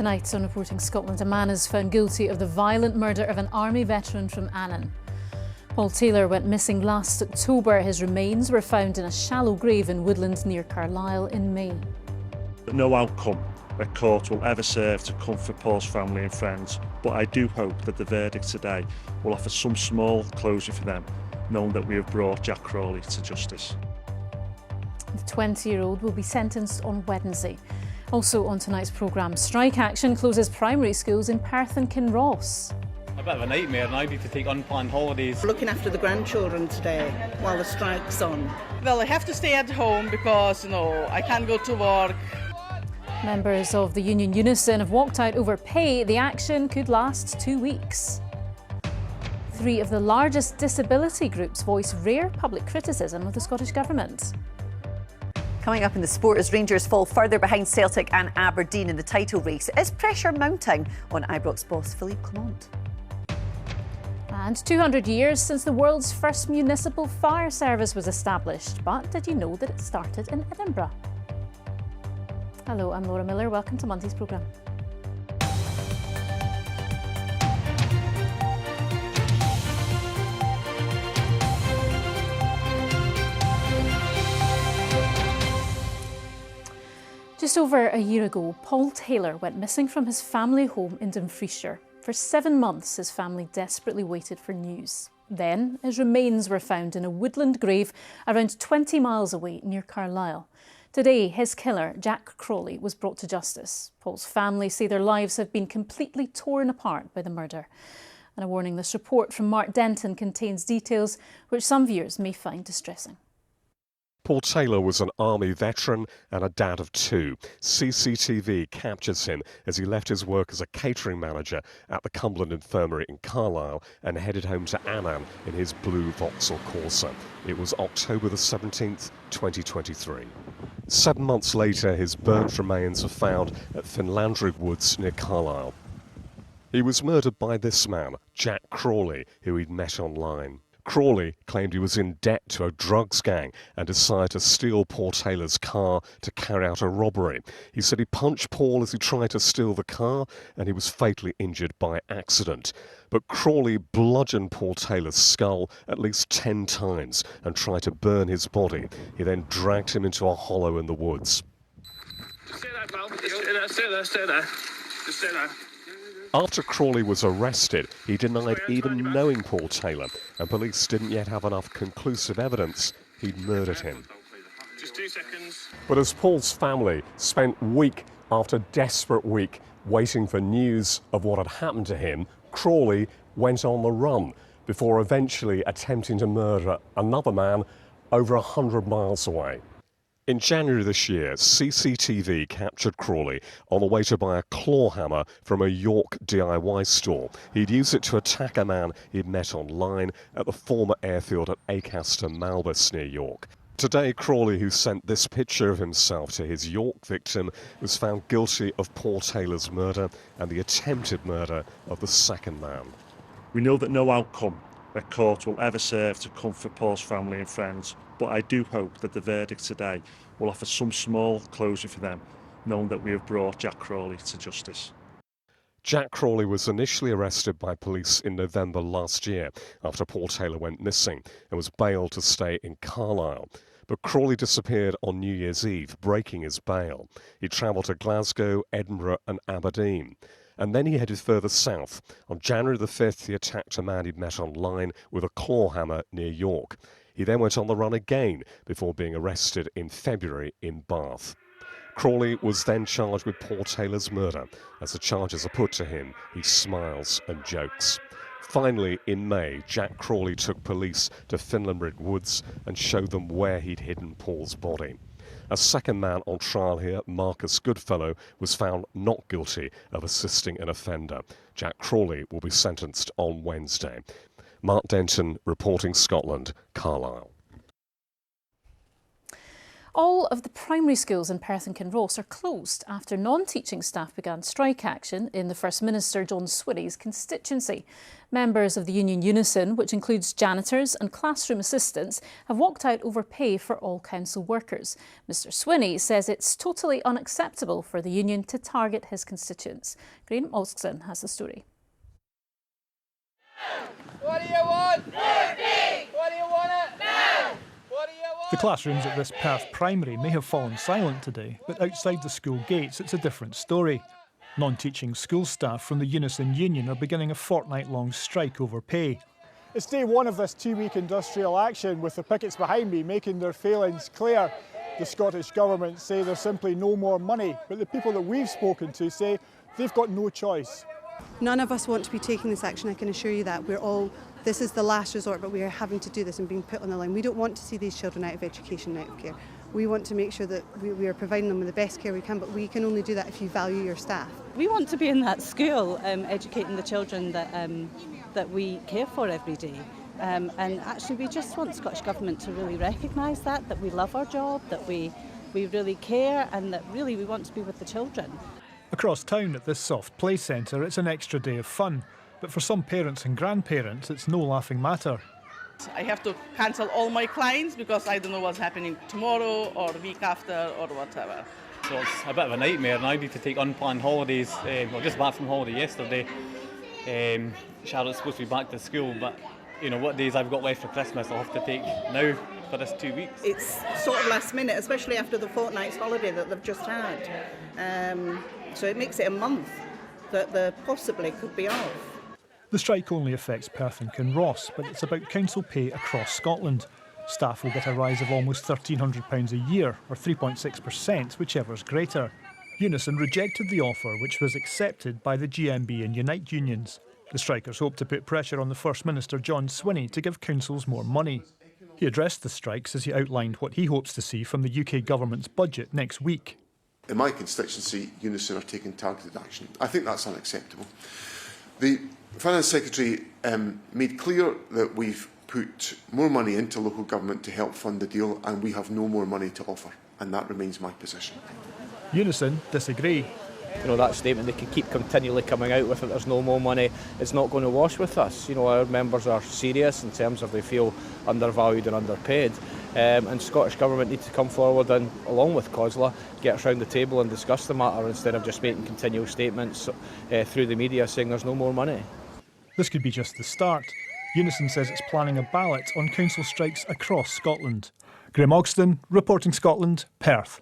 Tonight on Reporting Scotland, a man is found guilty of the violent murder of an army veteran from Annan. Paul Taylor went missing last October. His remains were found in a shallow grave in woodland near Carlisle in May. No outcome at court will ever serve to comfort Paul's family and friends, but I do hope that the verdict today will offer some small closure for them, knowing that we have brought Jack Crawley to justice. The 20-year-old will be sentenced on Wednesday. Also on tonight's programme, strike action closes primary schools in Perth and Kinross. A bit of a nightmare now to take unplanned holidays. Looking after the grandchildren today while the strike's on. Well, I have to stay at home because, I can't go to work. Members of the union Unison have walked out over pay. The action could last 2 weeks. 3 of the largest disability groups voice rare public criticism of the Scottish Government. Coming up in the sport, as Rangers fall further behind Celtic and Aberdeen in the title race, is pressure mounting on Ibrox boss Philippe Clement? And 200 years since the world's first municipal fire service was established. But did you know that it started in Edinburgh? Hello, I'm Laura Miller. Welcome to Monday's programme. Just over a year ago, Paul Taylor went missing from his family home in Dumfriesshire. For 7 months, his family desperately waited for news. Then, his remains were found in a woodland grave around 20 miles away near Carlisle. Today, his killer, Jack Crawley, was brought to justice. Paul's family say their lives have been completely torn apart by the murder. And a warning, this report from Mark Denton contains details which some viewers may find distressing. Paul Taylor was an army veteran and a dad of 2. CCTV captures him as he left his work as a catering manager at the Cumberland Infirmary in Carlisle and headed home to Annan in his blue Vauxhall Corsa. It was October the 17th, 2023. 7 months later, his burnt remains are found at Finlandrig Woods near Carlisle. He was murdered by this man, Jack Crawley, who he'd met online. Crawley claimed he was in debt to a drugs gang and decided to steal Paul Taylor's car to carry out a robbery. He said he punched Paul as he tried to steal the car and he was fatally injured by accident. But Crawley bludgeoned Paul Taylor's skull at least 10 times and tried to burn his body. He then dragged him into a hollow in the woods. Just stay there, pal. Stay there. Just stay there. After Crawley was arrested, he denied even knowing Paul Taylor, and police didn't yet have enough conclusive evidence he'd murdered him. Just 2 seconds. But as Paul's family spent week after desperate week waiting for news of what had happened to him, Crawley went on the run before eventually attempting to murder another man over 100 miles away. In January this year, CCTV captured Crawley on the way to buy a claw hammer from a York DIY store. He'd used it to attack a man he'd met online at the former airfield at Acaster, Malbus near York. Today, Crawley, who sent this picture of himself to his York victim, was found guilty of Paul Taylor's murder and the attempted murder of the second man. We know that no outcome at court will ever serve to comfort Paul's family and friends, but I do hope that the verdict today will offer some small closure for them, knowing that we have brought Jack Crawley to justice. Jack Crawley was initially arrested by police in November last year after Paul Taylor went missing and was bailed to stay in Carlisle. But Crawley disappeared on New Year's Eve, breaking his bail. He travelled to Glasgow, Edinburgh and Aberdeen. And then he headed further south. On January the 5th, he attacked a man he'd met online with a claw hammer near York. He then went on the run again before being arrested in February in Bath. Crawley was then charged with Paul Taylor's murder. As the charges are put to him, he smiles and jokes. Finally, in May, Jack Crawley took police to Finlandrig Woods and showed them where he'd hidden Paul's body. A second man on trial here, Marcus Goodfellow, was found not guilty of assisting an offender. Jack Crawley will be sentenced on Wednesday. Mark Denton, Reporting Scotland, Carlisle. All of the primary schools in Perth and Kinross are closed after non-teaching staff began strike action in the First Minister John Swinney's constituency. Members of the union Unison, which includes janitors and classroom assistants, have walked out over pay for all council workers. Mr Swinney says it's totally unacceptable for the union to target his constituents. Graham Osgson has the story. What do you want? More pay! What do you want it? Now! What do you want? The classrooms at this Perth primary may have fallen silent today, but outside the school gates it's a different story. Non-teaching school staff from the Unison Union are beginning a fortnight-long strike over pay. It's day one of this two-week industrial action, with the pickets behind me making their failings clear. The Scottish Government say there's simply no more money, but the people that we've spoken to say they've got no choice. None of us want to be taking this action, I can assure you that. This is the last resort, but we are having to do this and being put on the line. We don't want to see these children out of education, out of care. We want to make sure that we are providing them with the best care we can, but we can only do that if you value your staff. We want to be in that school educating the children that we care for every day. And actually we just want the Scottish Government to really recognise that we love our job, that we really care, and that really we want to be with the children. Across town at this soft play centre, it's an extra day of fun. But for some parents and grandparents, it's no laughing matter. I have to cancel all my clients because I don't know what's happening tomorrow or the week after or whatever. So it's a bit of a nightmare, and I need to take unplanned holidays. Well, just back from holiday yesterday. Charlotte's supposed to be back to school, but you know what days I've got left for Christmas I'll have to take now for this 2 weeks. It's sort of last minute, especially after the fortnight's holiday that they've just had. So it makes it a month that they possibly could be off. The strike only affects Perth and Kinross, but it's about council pay across Scotland. Staff will get a rise of almost £1,300 a year, or 3.6%, whichever's greater. Unison rejected the offer, which was accepted by the GMB and Unite unions. The strikers hope to put pressure on the First Minister John Swinney to give councils more money. He addressed the strikes as he outlined what he hopes to see from the UK Government's budget next week. In my constituency, Unison are taking targeted action. I think that's unacceptable. The Finance Secretary made clear that we've put more money into local government to help fund the deal, and we have no more money to offer, and that remains my position. Unison disagree. You know, that statement they can keep continually coming out with that there's no more money, it's not going to wash with us. You know, our members are serious in terms of they feel undervalued and underpaid. And Scottish Government need to come forward and, along with COSLA, get us round the table and discuss the matter instead of just making continual statements through the media saying there's no more money. This could be just the start. Unison says it's planning a ballot on council strikes across Scotland. Graham Ogston, reporting Scotland, Perth.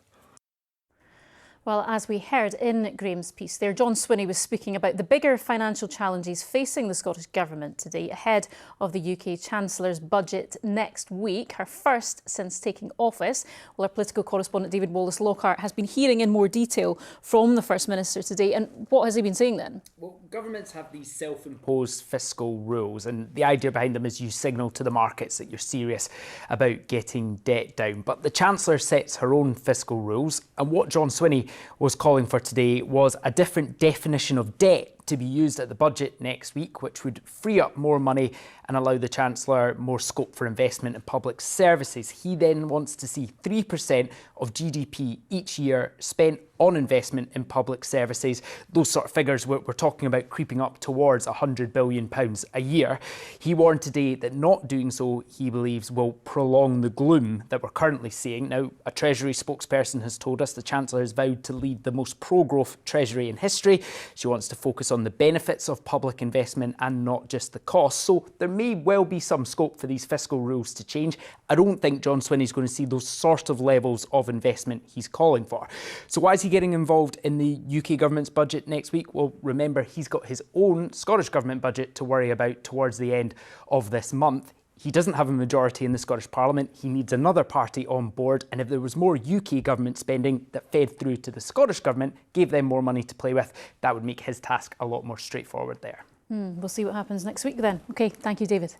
Well, as we heard in Graham's piece there, John Swinney was speaking about the bigger financial challenges facing the Scottish Government today ahead of the UK Chancellor's budget next week, her first since taking office. Well, our political correspondent David Wallace-Lockhart has been hearing in more detail from the First Minister today. And what has he been saying then? Well, governments have these self-imposed fiscal rules, and the idea behind them is you signal to the markets that you're serious about getting debt down. But the Chancellor sets her own fiscal rules, and what John Swinney was calling for today was a different definition of debt to be used at the budget next week, which would free up more money and allow the Chancellor more scope for investment in public services. He then wants to see 3% of GDP each year spent on investment in public services. Those sort of figures we're talking about creeping up towards £100 billion a year. He warned today that not doing so, he believes, will prolong the gloom that we're currently seeing. Now, a Treasury spokesperson has told us the Chancellor has vowed to lead the most pro-growth Treasury in history. She wants to focus on the benefits of public investment and not just the costs. So there may well be some scope for these fiscal rules to change. I don't think John Swinney's going to see those sort of levels of investment he's calling for. So why is he getting involved in the UK Government's budget next week? Well, remember, he's got his own Scottish Government budget to worry about towards the end of this month. He doesn't have a majority in the Scottish Parliament. He needs another party on board. And if there was more UK government spending that fed through to the Scottish Government, gave them more money to play with, that would make his task a lot more straightforward there. We'll see what happens next week then. OK, thank you, David.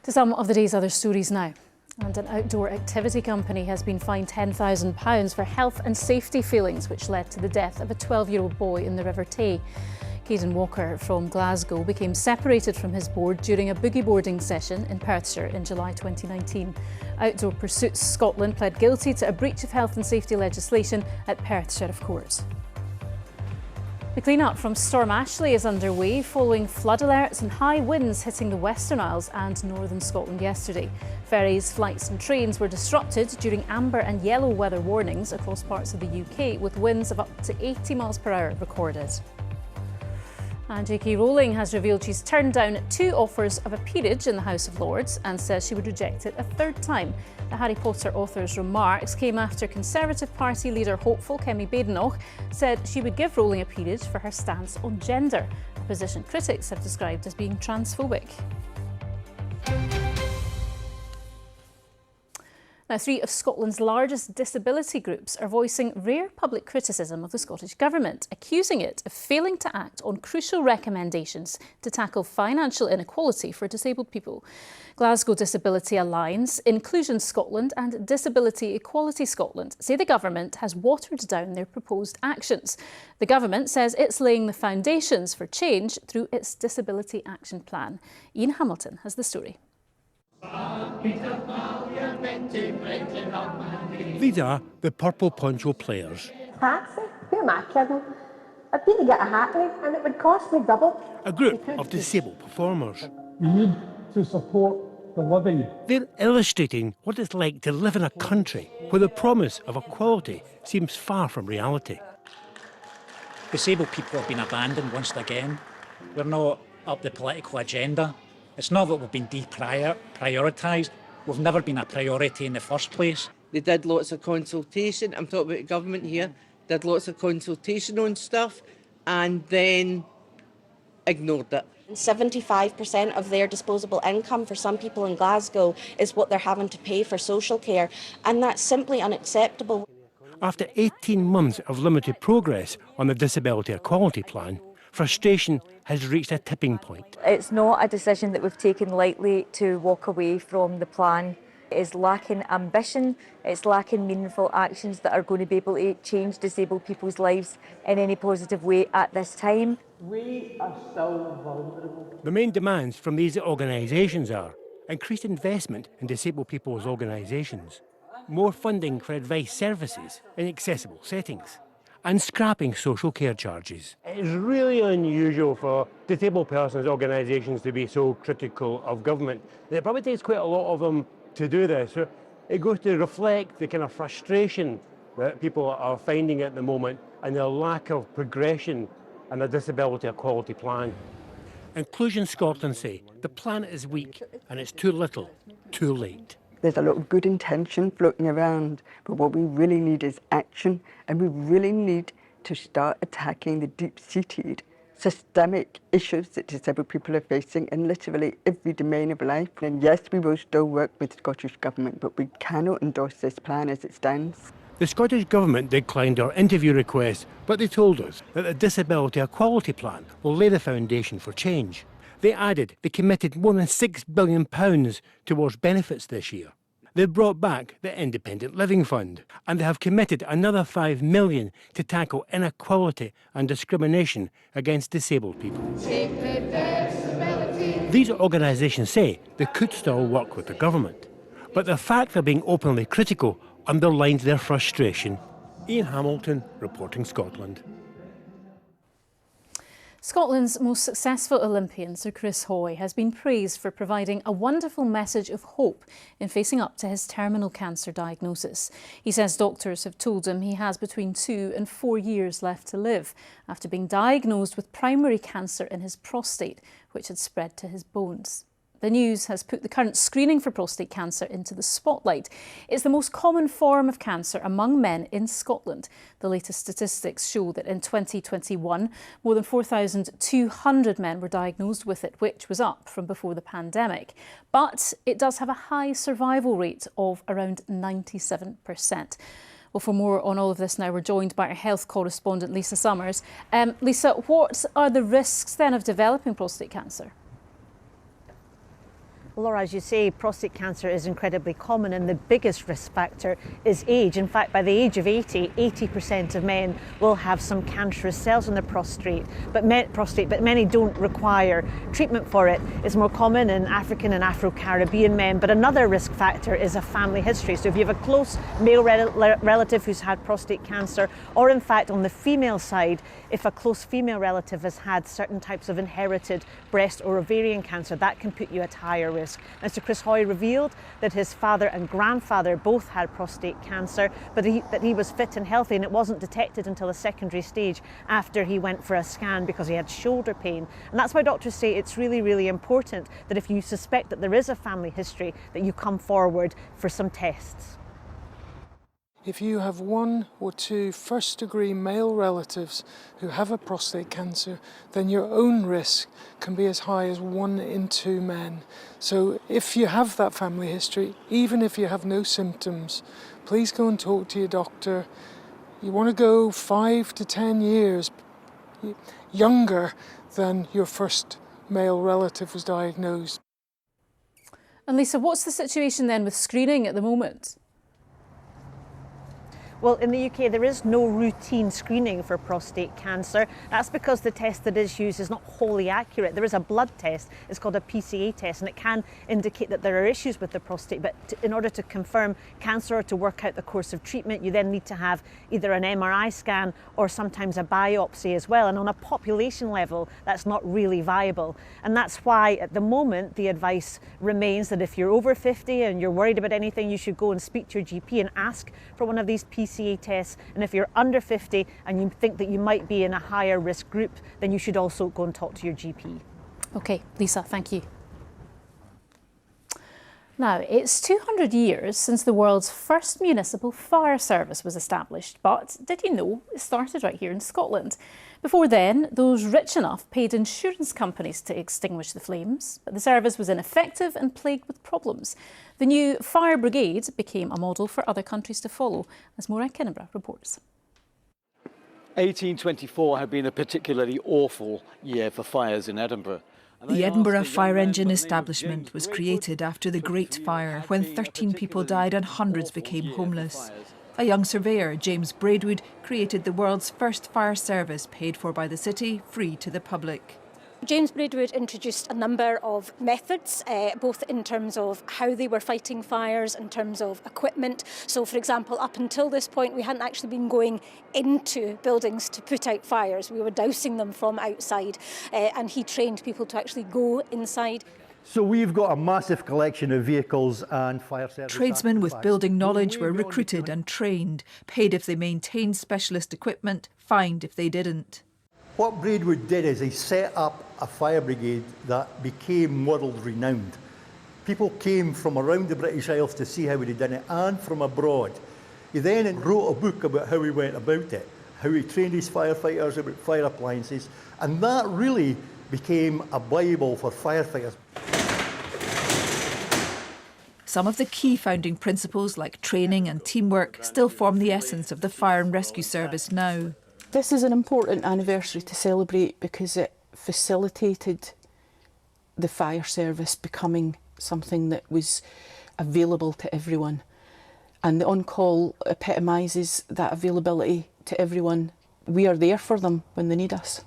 To some of the day's other stories now. And an outdoor activity company has been fined £10,000 for health and safety failings, which led to the death of a 12-year-old boy in the River Tay. Caden Walker from Glasgow became separated from his board during a boogie boarding session in Perthshire in July 2019. Outdoor Pursuits Scotland pled guilty to a breach of health and safety legislation at Perth Sheriff Court. The clean-up from Storm Ashley is underway following flood alerts and high winds hitting the Western Isles and northern Scotland yesterday. Ferries, flights and trains were disrupted during amber and yellow weather warnings across parts of the UK, with winds of up to 80 miles per hour recorded. And J.K. Rowling has revealed she's turned down 2 offers of a peerage in the House of Lords and says she would reject it a 3rd time. The Harry Potter author's remarks came after Conservative Party leader hopeful Kemi Badenoch said she would give Rowling a peerage for her stance on gender, a position critics have described as being transphobic. Now, 3 of Scotland's largest disability groups are voicing rare public criticism of the Scottish Government, accusing it of failing to act on crucial recommendations to tackle financial inequality for disabled people. Glasgow Disability Alliance, Inclusion Scotland and Disability Equality Scotland say the Government has watered down their proposed actions. The Government says it's laying the foundations for change through its Disability Action Plan. Ian Hamilton has the story. These are the Purple Poncho Players. Taxi? Who am I kidding? I'd need to get a hackney and it would cost me double. A group of disabled performers. We need to support the living. They're illustrating what it's like to live in a country where the promise of equality seems far from reality. Disabled people have been abandoned once again. We're not up the political agenda. It's not that we've been deprioritised. We've never been a priority in the first place. They did lots of consultation. I'm talking about the government here. Did lots of consultation on stuff and then ignored it. 75% of their disposable income for some people in Glasgow is what they're having to pay for social care, and that's simply unacceptable. After 18 months of limited progress on the Disability Equality Plan, frustration has reached a tipping point. It's not a decision that we've taken lightly to walk away from the plan. It is lacking ambition, it's lacking meaningful actions that are going to be able to change disabled people's lives in any positive way at this time. We are still vulnerable. The main demands from these organisations are increased investment in disabled people's organisations, more funding for advice services in accessible settings, and scrapping social care charges. It's really unusual for disabled persons organisations to be so critical of government. It probably takes quite a lot of them to do this. So it goes to reflect the kind of frustration that people are finding at the moment and the lack of progression in a disability equality plan. Inclusion Scotland say the plan is weak and it's too little, too late. There's a lot of good intention floating around, but what we really need is action, and we really need to start attacking the deep-seated systemic issues that disabled people are facing in literally every domain of life. And yes, we will still work with the Scottish Government, but we cannot endorse this plan as it stands. The Scottish Government declined our interview request, but they told us that the Disability Equality Plan will lay the foundation for change. They added they committed more than £6 billion towards benefits this year. They brought back the Independent Living Fund, and they have committed another £5 million to tackle inequality and discrimination against disabled people. These organisations say they could still work with the government, but the fact they're being openly critical underlines their frustration. Ian Hamilton, reporting Scotland. Scotland's most successful Olympian, Sir Chris Hoy, has been praised for providing a wonderful message of hope in facing up to his terminal cancer diagnosis. He says doctors have told him he has between 2 and 4 years left to live after being diagnosed with primary cancer in his prostate, which had spread to his bones. The news has put the current screening for prostate cancer into the spotlight. It's the most common form of cancer among men in Scotland. The latest statistics show that in 2021, more than 4,200 men were diagnosed with it, which was up from before the pandemic. But it does have a high survival rate of around 97%. Well, for more on all of this now, we're joined by our health correspondent, Lisa Summers. Lisa, what are the risks then of developing prostate cancer? Well, Laura, as you say, prostate cancer is incredibly common, and the biggest risk factor is age. In fact, by the age of 80, 80% of men will have some cancerous cells in their prostate, but many don't require treatment for it. It's more common in African and Afro-Caribbean men, but another risk factor is a family history. So if you have a close male relative who's had prostate cancer, or in fact on the female side, if a close female relative has had certain types of inherited breast or ovarian cancer, that can put you at higher risk. And Sir Chris Hoy revealed that his father and grandfather both had prostate cancer, but that he was fit and healthy, and it wasn't detected until a secondary stage after he went for a scan because he had shoulder pain. And that's why doctors say it's really, really important that if you suspect that there is a family history, that you come forward for some tests. If you have 1 or 2 first-degree male relatives who have a prostate cancer, then your own risk can be as high as 1 in 2 men. So if you have that family history, even if you have no symptoms, please go and talk to your doctor. You want to go 5 to 10 years younger than your first male relative was diagnosed. And Lisa, what's the situation then with screening at the moment? Well, in the UK, there is no routine screening for prostate cancer. That's because the test that is used is not wholly accurate. There is a blood test, it's called a PSA test, and it can indicate that there are issues with the prostate. But in order to confirm cancer or to work out the course of treatment, you then need to have either an MRI scan or sometimes a biopsy as well. And on a population level, that's not really viable. And that's why at the moment, the advice remains that if you're over 50 and you're worried about anything, you should go and speak to your GP and ask for one of these PSA tests, and if you're under 50 and you think that you might be in a higher risk group, then you should also go and talk to your GP. Okay, Lisa, thank you. Now, it's 200 years since the world's first municipal fire service was established, but did you know it started right here in Scotland? Before then, those rich enough paid insurance companies to extinguish the flames, but the service was ineffective and plagued with problems. The new fire brigade became a model for other countries to follow, as Maura Kinniburgh reports. 1824 had been a particularly awful year for fires in Edinburgh. The Edinburgh Fire Engine Establishment was created after the Great Fire, when 13 people died and hundreds became homeless. A young surveyor, James Braidwood, created the world's first fire service paid for by the city, free to the public. James Braidwood introduced a number of methods, both in terms of how they were fighting fires, in terms of equipment. So, for example, up until this point, we hadn't actually been going into buildings to put out fires. We were dousing them from outside, and he trained people to actually go inside. So we've got a massive collection of vehicles and fire service. Tradesmen with building knowledge were recruited and trained, paid if they maintained specialist equipment, fined if they didn't. What Braidwood did is he set up a fire brigade that became world renowned. People came from around the British Isles to see how he'd done it, and from abroad. He then wrote a book about how he went about it, how he trained his firefighters about fire appliances, and that really became a Bible for firefighters. Some of the key founding principles, like training and teamwork, still form the essence of the fire and rescue service now. This is an important anniversary to celebrate because it facilitated the fire service becoming something that was available to everyone. And the on-call epitomises that availability to everyone. We are there for them when they need us.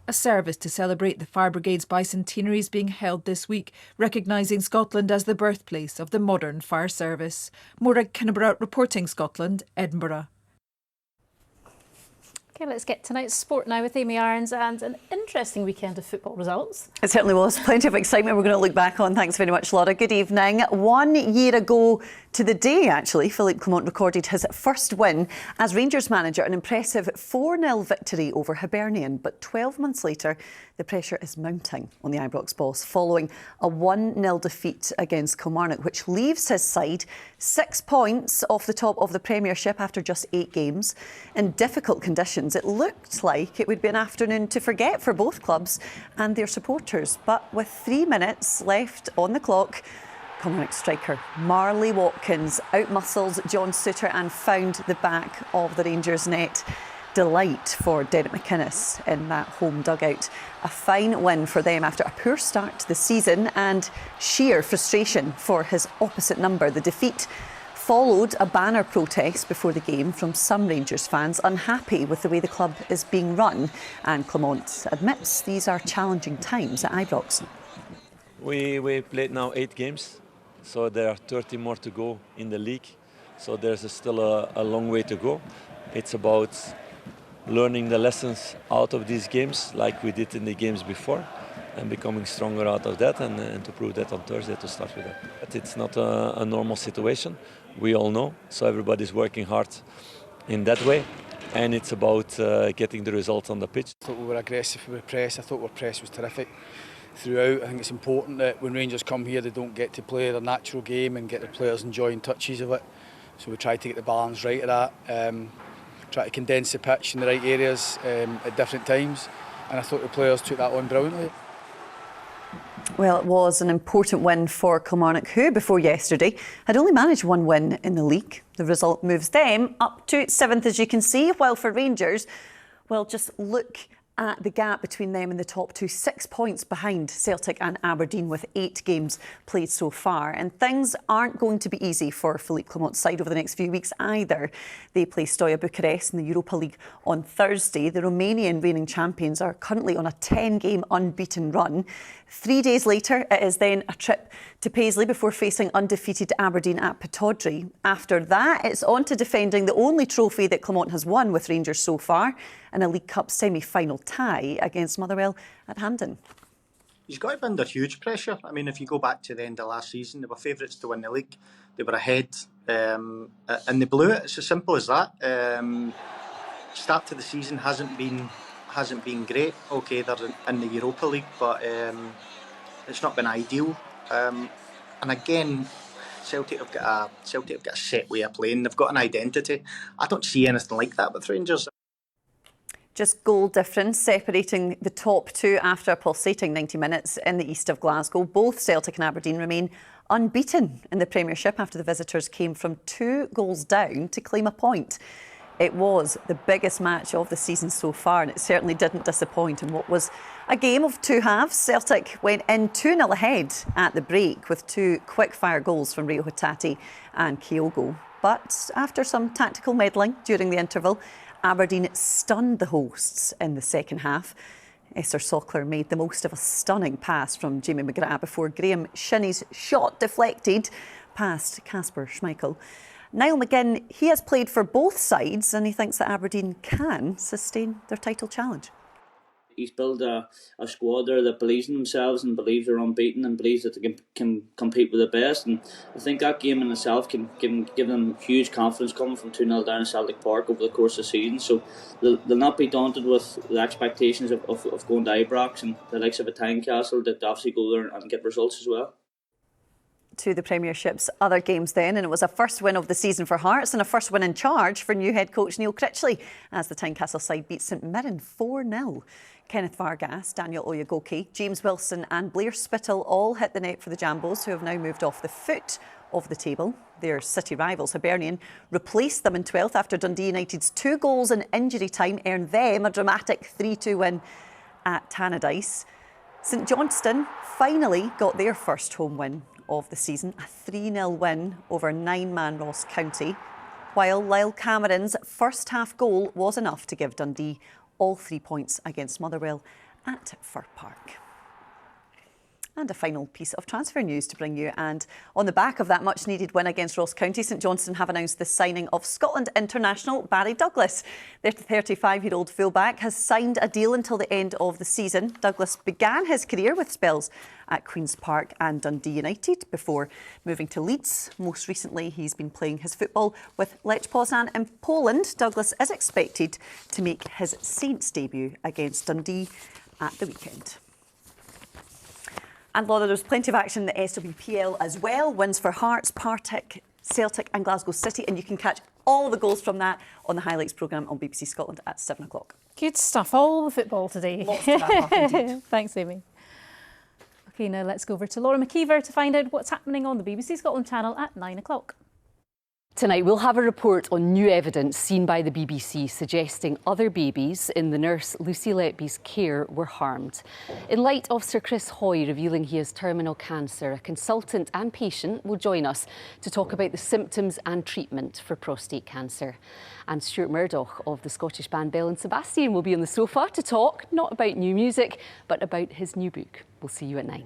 A service to celebrate the Fire Brigade's bicentenary is being held this week, recognising Scotland as the birthplace of the modern fire service. Maura Kinniburgh reporting Scotland, Edinburgh. Okay, let's get tonight's sport now with Amy Irons and an interesting weekend of football results. It certainly was. Plenty of excitement we're going to look back on. Thanks very much, Laura. Good evening. 1 year ago to the day, actually, Philippe Clement recorded his first win as Rangers manager, an impressive 4-0 victory over Hibernian. But 12 months later, the pressure is mounting on the Ibrox boss following a 1-0 defeat against Kilmarnock, which leaves his side 6 points off the top of the Premiership after just 8 games. In difficult conditions, it looked like it would be an afternoon to forget for both clubs and their supporters. But with 3 minutes left on the clock, Kilmarnock striker Marley Watkins outmuscled John Souttar and found the back of the Rangers net delight for Derek McInnes in that home dugout. A fine win for them after a poor start to the season and sheer frustration for his opposite number. The defeat followed a banner protest before the game from some Rangers fans unhappy with the way the club is being run. And Clement admits these are challenging times at Ibrox. We played now 8 games, so there are 30 more to go in the league. So there's still a long way to go. It's about learning the lessons out of these games like we did in the games before and becoming stronger out of that and to prove that on Thursday to start with that. But it's not a normal situation, we all know, so everybody's working hard in that way and it's about getting the results on the pitch. I thought we were aggressive with press, I thought our press was terrific throughout. I think it's important that when Rangers come here they don't get to play their natural game and get the players enjoying touches of it. So we try to get the balance right of that, try to condense the pitch in the right areas at different times, and I thought the players took that on brilliantly. Well, it was an important win for Kilmarnock, who before yesterday had only managed 1 win in the league. The result moves them up to 7th, as you can see, while for Rangers, well, just look at the gap between them and the top 2, 6 points behind Celtic and Aberdeen with 8 games played so far. And things aren't going to be easy for Philippe Clement's side over the next few weeks either. They play Steaua Bucharest in the Europa League on Thursday. The Romanian reigning champions are currently on a 10-game unbeaten run. 3 days later, it is then a trip to Paisley before facing undefeated Aberdeen at Pittodrie. After that, it's on to defending the only trophy that Clement has won with Rangers so far, and a League Cup semi-final tie against Motherwell at Hampden. He's got to be under huge pressure. I mean, if you go back to the end of last season, they were favourites to win the league. They were ahead and they blew it. It's as simple as that. Start to the season hasn't been great. Okay, they're in the Europa League, but it's not been ideal. And again, Celtic have got a set way of playing. They've got an identity. I don't see anything like that with Rangers. Just goal difference separating the top 2 after a pulsating 90 minutes in the east of Glasgow. Both Celtic and Aberdeen remain unbeaten in the Premiership after the visitors came from 2 goals down to claim a point. It was the biggest match of the season so far, and it certainly didn't disappoint in what was a game of 2 halves. Celtic went in 2-0 ahead at the break with 2 quick-fire goals from Rio Hatate and Kyogo. But after some tactical meddling during the interval, Aberdeen stunned the hosts in the second half. Esther Sockler made the most of a stunning pass from Jamie McGrath before Graham Shinney's shot deflected past Kasper Schmeichel. Niall McGinn, he has played for both sides and he thinks that Aberdeen can sustain their title challenge. He's built a squad there that believes in themselves and believes they're unbeaten and believes that they can compete with the best. And I think that game in itself can give them huge confidence coming from 2-0 down at Celtic Park over the course of the season. So they'll not be daunted with the expectations of going to Ibrox and the likes of a Tynecastle that obviously go there and get results as well. To the Premiership's other games then, and it was a first win of the season for Hearts and a first win in charge for new head coach Neil Critchley as the Tynecastle side beat St Mirren 4-0. Kenneth Vargas, Daniel Oyegoke, James Wilson and Blair Spittle all hit the net for the Jambos, who have now moved off the foot of the table. Their city rivals Hibernian replaced them in 12th after Dundee United's 2 goals in injury time earned them a dramatic 3-2 win at Tannadice. St Johnstone finally got their first home win of the season, a 3-0 win over 9-man Ross County, while Lyle Cameron's first half goal was enough to give Dundee all 3 points against Motherwell at Fir Park. And a final piece of transfer news to bring you. And on the back of that much needed win against Ross County, St Johnstone have announced the signing of Scotland international Barry Douglas. Their 35-year-old fullback has signed a deal until the end of the season. Douglas began his career with spells at Queen's Park and Dundee United before moving to Leeds. Most recently, he's been playing his football with Lech Poznan in Poland. Douglas is expected to make his Saints debut against Dundee at the weekend. And Laura, there's plenty of action in the SWPL as well. Wins for Hearts, Partick, Celtic and Glasgow City. And you can catch all the goals from that on the highlights programme on BBC Scotland at 7 o'clock. Good stuff. All the football today. Lots to wrap up indeed. Thanks, Amy. OK, now let's go over to Laura McKeever to find out what's happening on the BBC Scotland channel at 9 o'clock. Tonight, we'll have a report on new evidence seen by the BBC suggesting other babies in the nurse Lucy Letby's care were harmed. In light of Sir Chris Hoy revealing he has terminal cancer, a consultant and patient will join us to talk about the symptoms and treatment for prostate cancer. And Stuart Murdoch of the Scottish band Belle and Sebastian will be on the sofa to talk not about new music, but about his new book. We'll see you at 9.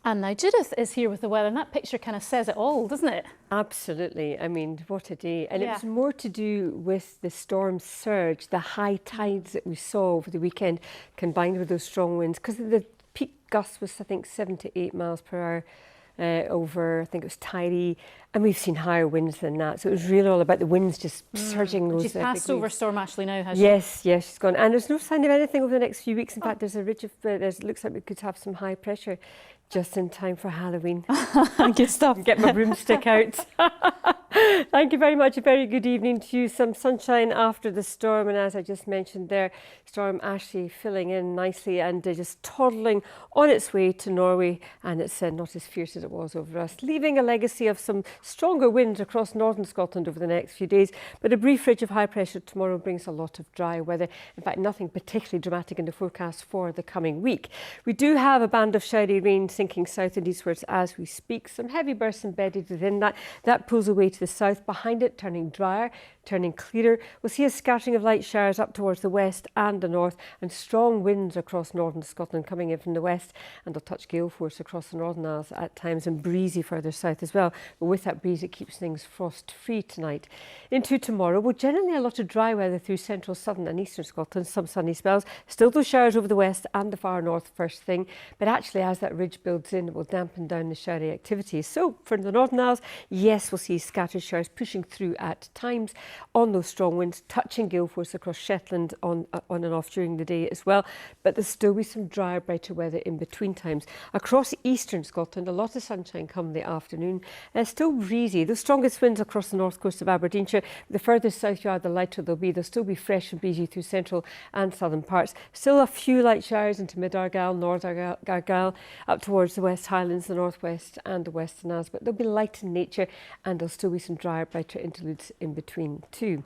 And now Judith is here with the weather, and that picture kind of says it all, doesn't it? Absolutely. I mean, what a day. And Yeah. it was more to do with the storm surge, the high tides that we saw over the weekend, combined with those strong winds, because the peak gust was, I think, 7 to 8 miles per hour over, I think it was Tiree, and we've seen higher winds than that. So it was really all about the winds just surging those. She's passed over Storm Ashley now, has she? Yes, she's gone. And there's no sign of anything over the next few weeks. In fact, there's a ridge of, it looks like we could have some high pressure just in time for Halloween. Good stuff. Get my broomstick out. Thank you very much. A very good evening to you. Some sunshine after the storm, and as I just mentioned there, Storm Ashley filling in nicely and just toddling on its way to Norway, and it's not as fierce as it was over us, leaving a legacy of some stronger winds across northern Scotland over the next few days. But a brief ridge of high pressure tomorrow brings a lot of dry weather. In fact, nothing particularly dramatic in the forecast for the coming week. We do have a band of showery rain sinking south and eastwards as we speak. Some heavy bursts embedded within that. That pulls away to the south. Behind it, turning drier, turning clearer. We'll see a scattering of light showers up towards the west and the north, and strong winds across northern Scotland coming in from the west, and they'll touch gale force across the Northern Isles at times, and breezy further south as well. But with that breeze, it keeps things frost-free tonight. Into tomorrow, well, generally a lot of dry weather through central, southern and eastern Scotland, some sunny spells. Still those showers over the west and the far north first thing, but actually as that ridge builds in, it will dampen down the showery activity. So for the Northern Isles, yes, we'll see scattered showers pushing through at times on those strong winds, touching gale force across Shetland on and off during the day as well. But there'll still be some drier, brighter weather in between times. Across eastern Scotland, a lot of sunshine come the afternoon. Still breezy. The strongest winds across the north coast of Aberdeenshire. The further south you are, the lighter they'll be. They'll still be fresh and breezy through central and southern parts. Still a few light showers into mid-Argyll, North Argyll, up towards the West Highlands, the northwest and the Western Isles. But they'll be light in nature, and there'll still be some drier, brighter interludes in between too.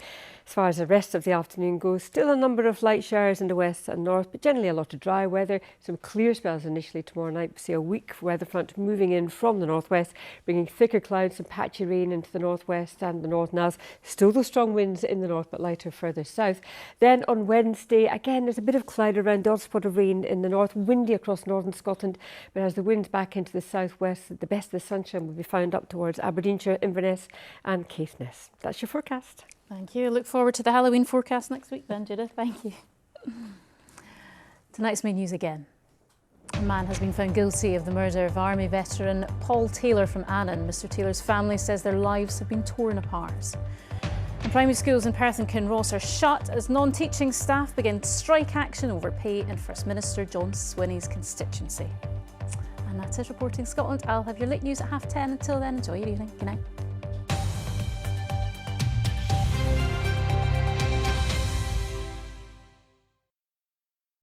As far as the rest of the afternoon goes, still a number of light showers in the west and north, but generally a lot of dry weather. Some clear spells initially tomorrow night. We see a weak weather front moving in from the northwest, bringing thicker clouds and patchy rain into the northwest and the Northern Isles. Still those strong winds in the north, but lighter further south. Then on Wednesday, again, there's a bit of cloud around, the odd spot of rain in the north, windy across northern Scotland, but as the winds back into the southwest, the best of the sunshine will be found up towards Aberdeenshire, Inverness and Caithness. That's your forecast. Thank you. Look forward to the Halloween forecast next week then, Judith. Thank you. Tonight's main news again. A man has been found guilty of the murder of Army veteran Paul Taylor from Annan. Mr Taylor's family says their lives have been torn apart. And primary schools in Perth and Kinross are shut as non-teaching staff begin strike action over pay in First Minister John Swinney's constituency. And that's it, Reporting Scotland. I'll have your late news at 10:30. Until then, enjoy your evening. Good night.